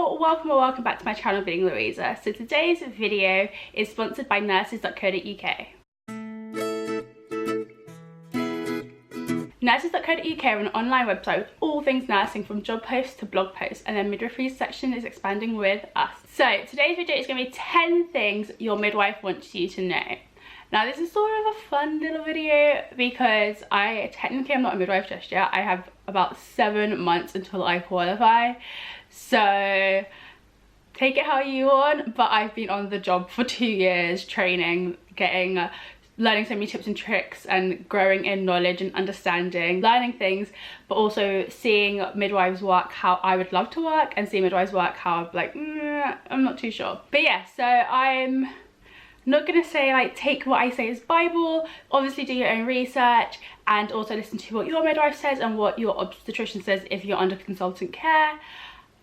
Hello, welcome or welcome back to my channel, being Louisa. So today's video is sponsored by Nurses.co.uk. Nurses.co.uk are an online website with all things nursing, from job posts to blog posts, and their midwifery section is expanding with us. So today's video is going to be 10 things your midwife wants you to know. Now this is sort of a fun little video because I technically am not a midwife just yet. I have about 7 months until I qualify. So take it how you want, but I've been on the job for 2 years, training, learning so many tips and tricks and growing in knowledge and understanding, learning things, but also seeing midwives work how I would love to work and seeing midwives work how I'm like, I'm not too sure. But yeah, so I'm not gonna say like take what I say as Bible. Obviously do your own research and also listen to what your midwife says and what your obstetrician says if you're under consultant care.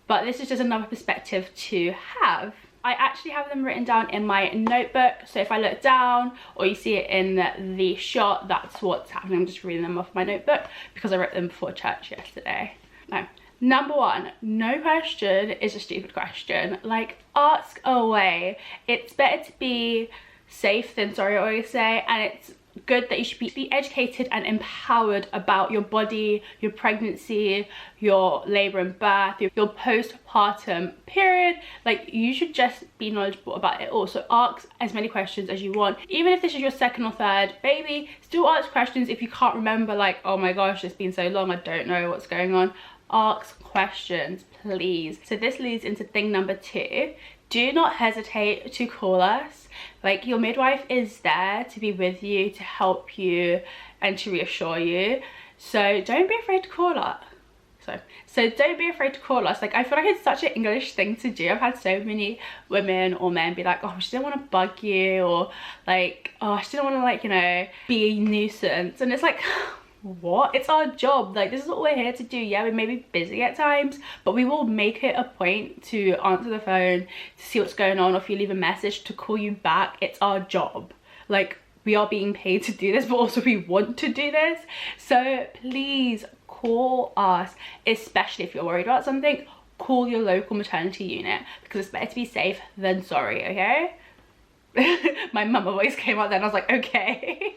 But this is just another perspective to have. I actually have them written down in my notebook, so if I look down or you see it in the shot, that's what's happening. I'm just reading them off my notebook because I wrote them before church yesterday. No. Number one, no question is a stupid question. Like, ask away. It's better to be safe than sorry, I always say, and it's good that you should be educated and empowered about your body, your pregnancy, your labor and birth, your postpartum period. Like, you should just be knowledgeable about it all. So ask as many questions as you want. Even if this is your second or third baby, still ask questions if you can't remember, like, oh my gosh, it's been so long, I don't know what's going on. Ask questions, please. So this leads into thing number 2. Do not hesitate to call us. Like, your midwife is there to be with you, to help you and to reassure you. So don't be afraid to call us. So don't be afraid to call us. Like, I feel like it's such an English thing to do. I've had so many women or men be like, oh, she didn't want to bug you, or like, oh, she didn't want to, like, you know, be a nuisance. And it's like, what? It's our job. Like, this is what we're here to do. Yeah, we may be busy at times, but we will make it a point to answer the phone, to see what's going on, or if you leave a message, to call you back. It's our job. Like, we are being paid to do this, but also we want to do this. So please call us, especially if you're worried about something. Call your local maternity unit, because it's better to be safe than sorry, okay? My mum always came out then, I was like, okay.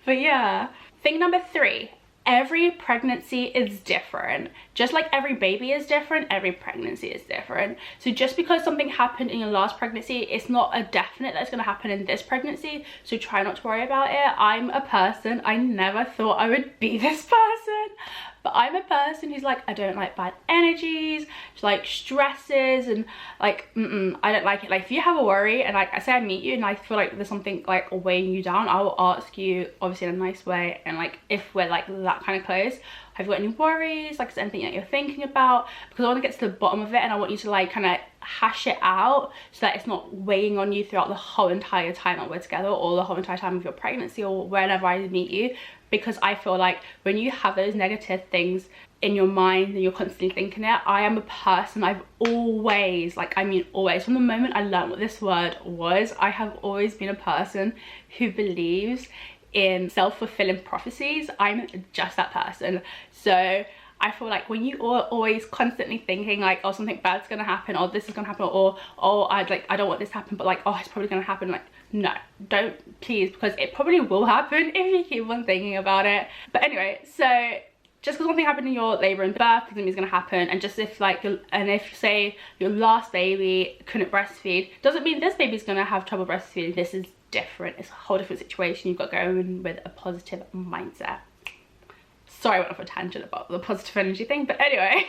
But yeah. Thing number 3, every pregnancy is different. Just like every baby is different, every pregnancy is different. So just because something happened in your last pregnancy, it's not a definite that's going to happen in this pregnancy. So try not to worry about it. I'm a person, I never thought I would be this person, but I'm a person who's like, I don't like bad energies, like stresses, and like, I don't like it. Like, if you have a worry and like I say I meet you and I feel like there's something like weighing you down, I will ask you, obviously in a nice way, and like if we're like that kind of close, have you got any worries, like is there anything that you're thinking about? Because I want to get to the bottom of it, and I want you to like kind of hash it out so that it's not weighing on you throughout the whole entire time that we're together, or the whole entire time of your pregnancy, or whenever I meet you. Because I feel like when you have those negative things in your mind and you're constantly thinking it, I am a person, I've always, like, I mean always, from the moment I learned what this word was, I have always been a person who believes in self-fulfilling prophecies. I'm just that person. So I feel like when you are always constantly thinking like, oh, something bad's gonna happen, or this is gonna happen, or oh, I don't want this to happen, but like, oh, it's probably gonna happen, like, no, don't, please, because it probably will happen if you keep on thinking about it. But anyway, so just because something happened in your labor and birth doesn't mean it's gonna happen. And just if like, and if say your last baby couldn't breastfeed, doesn't mean this baby's gonna have trouble breastfeeding. This is different. It's a whole different situation. You've got to go in with a positive mindset. Sorry, I went off a tangent about the positive energy thing, but anyway.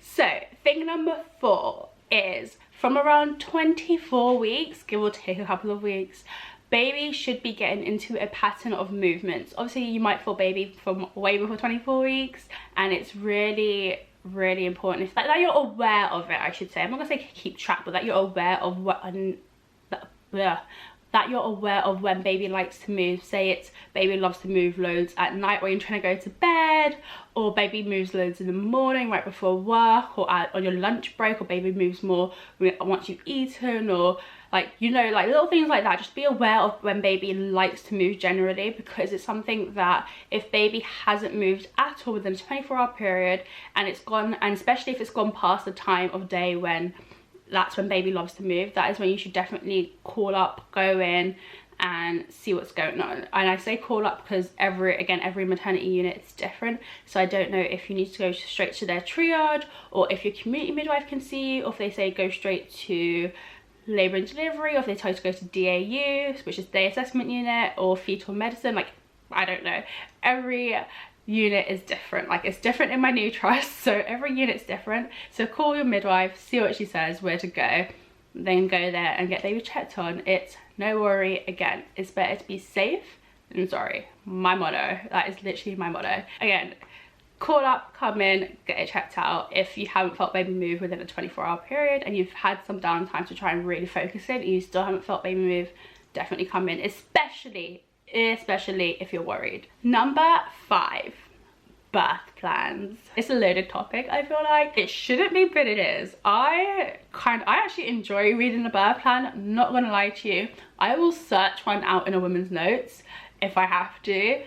So thing number 4 is, from around 24 weeks, give or take a couple of weeks, baby should be getting into a pattern of movements. Obviously you might feel baby from way before 24 weeks, and it's really important if that you're aware of it, I should say. I'm not gonna say keep track, but that you're aware of that you're aware of when baby likes to move. Say it's baby loves to move loads at night when you're trying to go to bed, or baby moves loads in the morning right before work, or on your lunch break, or baby moves more once you've eaten, or like, you know, like little things like that. Just be aware of when baby likes to move generally, because it's something that if baby hasn't moved at all within a 24-hour period and it's gone, and especially if it's gone past the time of day when that's when baby loves to move, that is when you should definitely call up, go in and see what's going on. And I say call up because every maternity unit is different, so I don't know if you need to go straight to their triage, or if your community midwife can see you, or if they say go straight to labour and delivery, or if they tell you to go to DAU, which is day assessment unit, or fetal medicine. Like, I don't know, every unit is different. Like, it's different in my new trust, so every unit's different. So call your midwife, see what she says, where to go, then go there and get baby checked on. It's no worry. Again, it's better to be safe than sorry. My motto. That is literally my motto. Again, call up, come in, get it checked out. If you haven't felt baby move within a 24-hour period and you've had some downtime to try and really focus in and you still haven't felt baby move, definitely come in, especially if you're worried. Number 5, birth plans. It's a loaded topic, I feel like. It shouldn't be, but it is. I actually enjoy reading the birth plan, not gonna lie to you. I will search one out in a woman's notes if I have to.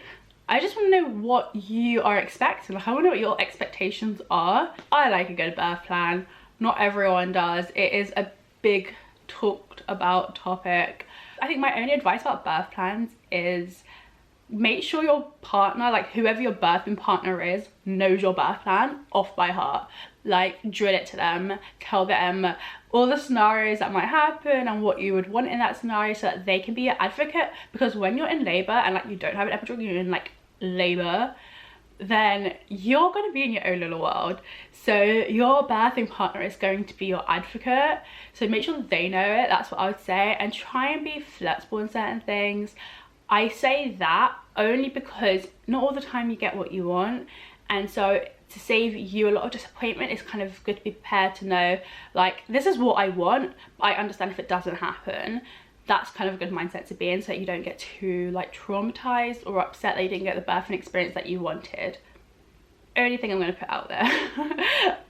I just want to know what you are expecting. Like, I want to know what your expectations are. I like a good birth plan. Not everyone does. It is a big talked about topic. I think my only advice about birth plans is make sure your partner, like whoever your birthing partner is, knows your birth plan off by heart. Like, drill it to them, tell them all the scenarios that might happen and what you would want in that scenario, so that they can be your advocate. Because when you're in labor and like you don't have an epidural, you're in like labor, then you're going to be in your own little world. So your birthing partner is going to be your advocate, so make sure they know it. That's what I would say. And try and be flexible in certain things. I say that only because not all the time you get what you want, and so to save you a lot of disappointment, it's kind of good to be prepared to know, like, this is what I want, but I understand if it doesn't happen. That's kind of a good mindset to be in, so that you don't get too like traumatized or upset that you didn't get the birthing experience that you wanted. Only thing I'm going to put out there.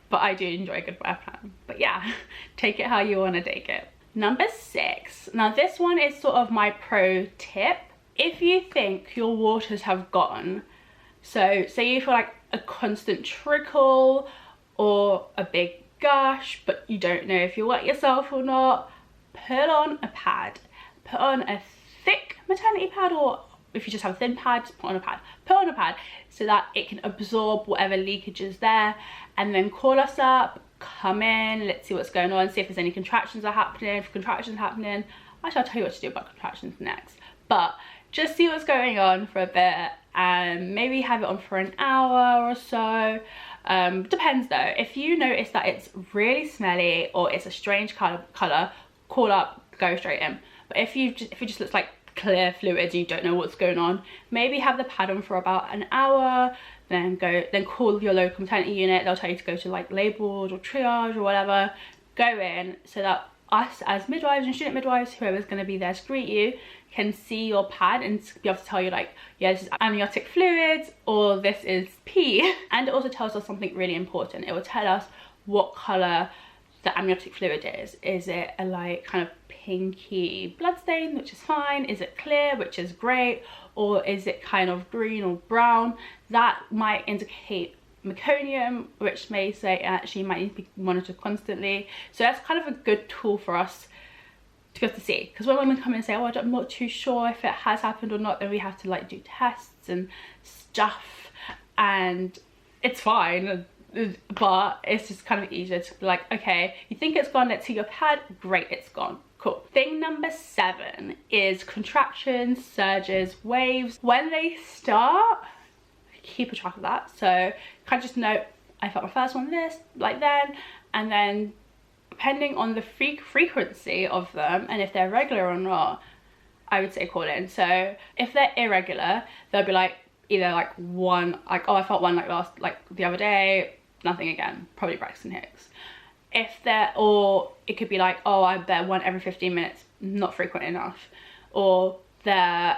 But I do enjoy a good birth plan. But yeah, take it how you want to take it. Number 6. Now this one is sort of my pro tip. If you think your waters have gone, so say you feel like a constant trickle or a big gush, but you don't know if you wet yourself or not, put on a pad. Put on a thick maternity pad, or if you just have a thin pad, just put on a pad. Put on a pad so that it can absorb whatever leakage is there, and then call us up, come in, let's see what's going on, see if there's any contractions are happening. If contractions are happening, actually I'll tell you what to do about contractions next, but just see what's going on for a bit, and maybe have it on for an hour or so. Depends though. If you notice that it's really smelly or it's a strange colour, call up, go straight in. But if it just looks like clear fluids and you don't know what's going on, maybe have the pad on for about an hour, then call your local maternity unit. They'll tell you to go to like labour ward or triage or whatever. Go in so that us as midwives and student midwives, whoever's going to be there to greet you, can see your pad and be able to tell you like, yeah, this is amniotic fluids or this is pee. And it also tells us something really important. It will tell us what colour the amniotic fluid is. Is it a like kind of pinky bloodstain, which is fine? Is it clear, which is great? Or is it kind of green or brown? That might indicate meconium, which may say it actually might need to be monitored constantly. So that's kind of a good tool for us to be able to see, because when women come in and say, oh, I'm not too sure if it has happened or not, then we have to like do tests and stuff, and it's fine, but it's just kind of easier to be like, okay, you think it's gone, let's see your pad, great, it's gone, cool. Thing number 7 is contractions, surges, waves. When they start, keep a track of that. So kind of just note, I felt my first one this, like then, and then depending on the frequency of them and if they're regular or not, I would say call in. So if they're irregular, they'll be like either like one, like, oh, I felt one like the other day, nothing again, probably Braxton Hicks. If they're, or it could be like, oh, I bet one every 15 minutes, not frequent enough. or they're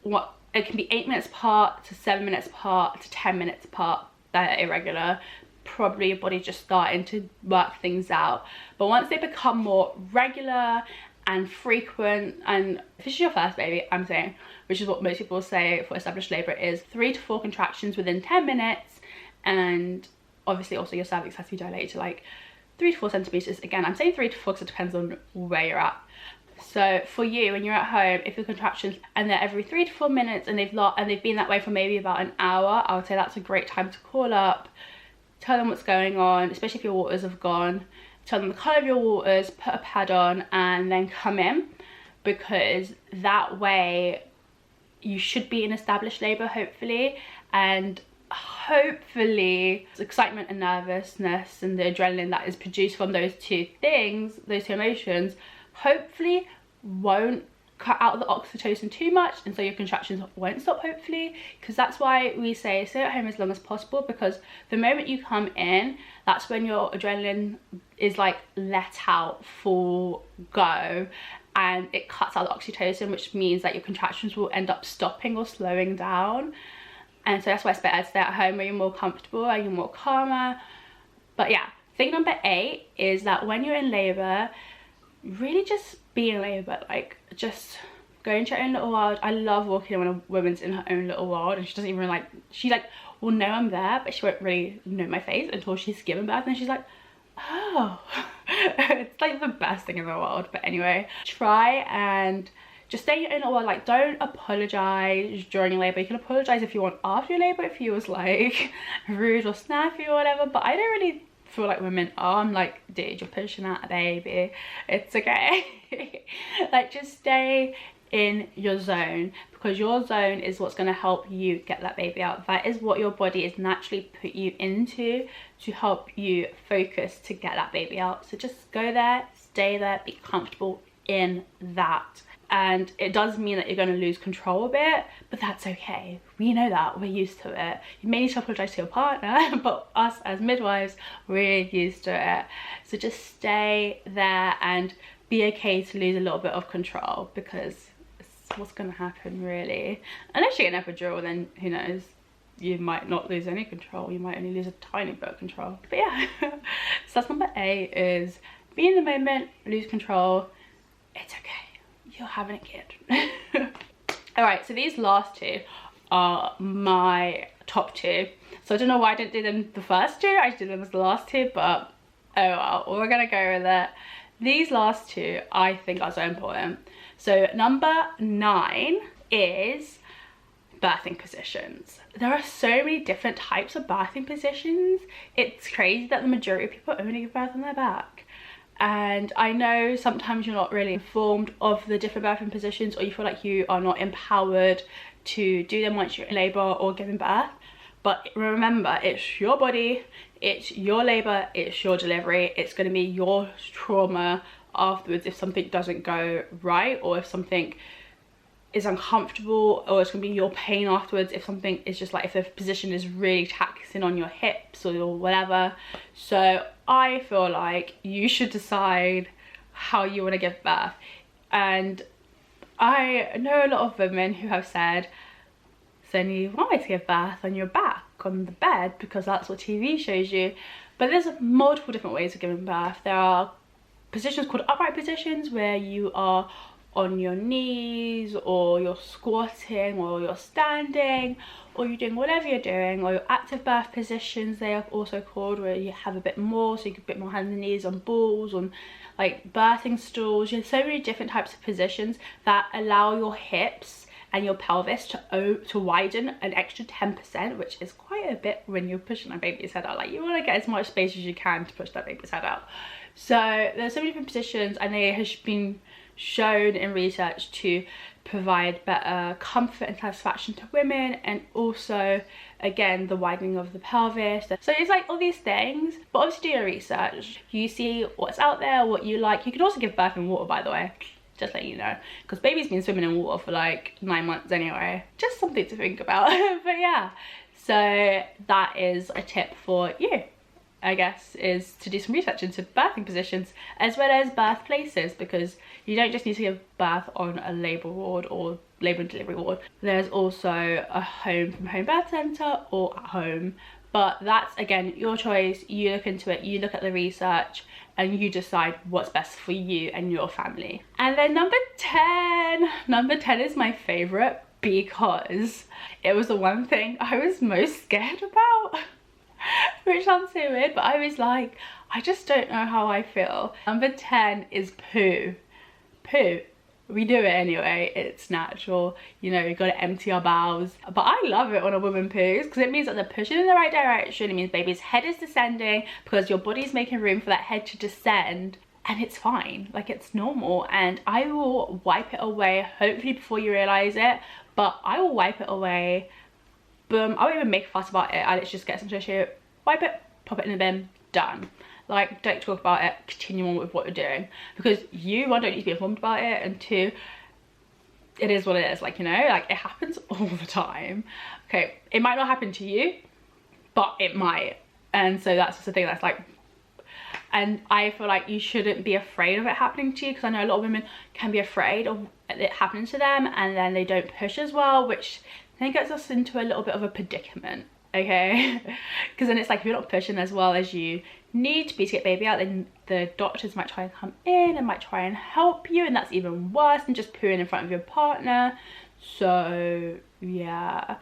what it can be 8 minutes apart to 7 minutes apart to 10 minutes apart. They're irregular. Probably your body's just starting to work things out. But once they become more regular and frequent, and if this is your first baby, I'm saying, which is what most people say for established labour, is 3 to 4 contractions within 10 minutes, and obviously also your cervix has to be dilated to like 3 to 4 centimetres. Again, I'm saying 3 to 4 because it depends on where you're at. So for you, when you're at home, if your contractions and they're every 3 to 4 minutes and they've been that way for maybe about an hour, I would say that's a great time to call up, tell them what's going on, especially if your waters have gone, tell them the colour of your waters, put a pad on, and then come in, because that way you should be in established labour, hopefully, and hopefully the excitement and nervousness and the adrenaline that is produced from those two things, those two emotions, hopefully won't cut out the oxytocin too much, and so your contractions won't stop, hopefully, because that's why we say stay at home as long as possible, because the moment you come in, that's when your adrenaline is like let out full go, and it cuts out the oxytocin, which means that your contractions will end up stopping or slowing down. And so that's why it's better to stay at home where you're more comfortable and you're more calmer. But yeah, thing number 8 is that when you're in labour, really just be in labour, like just go into your own little world. I love walking when a woman's in her own little world and she doesn't even she will know I'm there, but she won't really know my face until she's given birth, and she's like, oh. It's like the best thing in the world. But anyway, try and just stay in your own little world. Like, don't apologise during your labour. You can apologise if you want after your labour, if you was like rude or snappy or whatever, but I don't really feel like women are. I'm like, dude, you're pushing out a baby, it's okay. Like, just stay in your zone, because your zone is what's going to help you get that baby out. That is what your body is naturally put you into, to help you focus to get that baby out. So just go there, stay there, be comfortable in that. And it does mean that you're going to lose control a bit, but that's okay. We know that, we're used to it. You may need to apologise to your partner, but us as midwives, we're used to it. So just stay there and be okay to lose a little bit of control, because it's what's going to happen, really. Unless you get an epidural, then who knows, you might not lose any control, you might only lose a tiny bit of control. But yeah, so that's number 8, is be in the moment, lose control, it's okay. You're having a kid. All right, so these last 2 are my top 2. So I don't know why I didn't do them the first 2, I did them as the last 2, but oh well, we're gonna go with it. These last 2 I think are so important. So number 9 is birthing positions. There are so many different types of birthing positions. It's crazy that the majority of people only give birth on their back. And I know sometimes you're not really informed of the different birthing positions, or you feel like you are not empowered to do them once you're in labour or giving birth. But remember, it's your body, it's your labour, it's your delivery. It's going to be your trauma afterwards if something doesn't go right, or if something is uncomfortable, or it's going to be your pain afterwards if something is just like, if the position is really taxing on your hips or whatever. So I feel like you should decide how you want to give birth. And I know a lot of women who have said it's only one way to give birth on your back on the bed, because that's what TV shows you. But there's multiple different ways of giving birth. There are positions called upright positions, where you are on your knees, or you're squatting, or you're standing, or you're doing whatever you're doing, or your active birth positions, they are also called, where you have a bit more, so you get a bit more hands and knees on balls, on like birthing stools. You have so many different types of positions that allow your hips and your pelvis to widen an extra 10%, which is quite a bit when you're pushing that baby's head out. Like, you want to get as much space as you can to push that baby's head out. So there's so many different positions, and it has been shown in research to provide better comfort and satisfaction to women, and also again the widening of the pelvis. So it's like all these things, but obviously do your research. You see what's out there, what you like. You can also give birth in water, by the way, just let you know, because baby's been swimming in water for like 9 months anyway. Just something to think about. But yeah, so that is a tip for you. I guess, is to do some research into birthing positions as well as birth places, because you don't just need to give birth on a labour ward or labour and delivery ward. There's also a home from home birth centre or at home, but that's again your choice. You look into it, you look at the research, and you decide what's best for you and your family. And then number 10 is my favourite because it was the one thing I was most scared about. Which sounds so weird, but I was like, I just don't know how I feel. Number 10 is poo. Poo. We do it anyway, it's natural, you know, you gotta empty our bowels. But I love it when a woman poos because it means that they're pushing in the right direction. It means baby's head is descending because your body's making room for that head to descend, and it's fine, like it's normal. And I will wipe it away, hopefully before you realise it, but I will wipe it away. Boom, I won't even make a fuss about it. I let's just get some tissue, wipe it, pop it in the bin, done. Like, don't talk about it, continue on with what you're doing, because you, one, don't need to be informed about it, and two, it is what it is. Like, you know, like it happens all the time. Okay, it might not happen to you, but it might. And so that's just the thing that's like, and I feel like you shouldn't be afraid of it happening to you, because I know a lot of women can be afraid of it happening to them and then they don't push as well, which then gets us into a little bit of a predicament, okay? Because then it's like, if you're not pushing as well as you need to be to get baby out, then the doctors might try and come in and might try and help you, and that's even worse than just pooing in front of your partner. So yeah,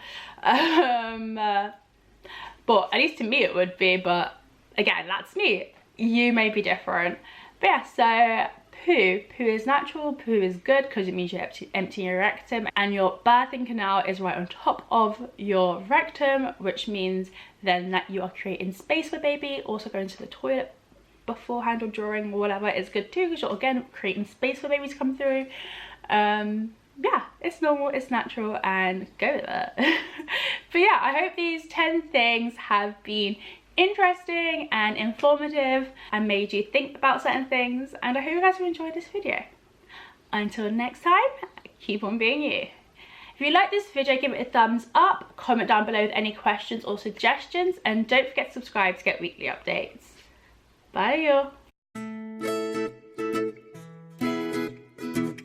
but at least to me it would be, but again, that's me, you may be different. But yeah, so poo is natural, poo is good because it means you're emptying your rectum, and your birthing canal is right on top of your rectum, which means then that you are creating space for baby. Also going to the toilet beforehand or during or whatever is good too, because you're again creating space for baby to come through. Yeah, it's normal, it's natural, and go with it. But yeah, I hope these 10 things have been interesting and informative and made you think about certain things, and I hope you guys have enjoyed this video. Until next time, keep on being you. If you like this video, give it a thumbs up, comment down below with any questions or suggestions, and don't forget to subscribe to get weekly updates. Bye y'all.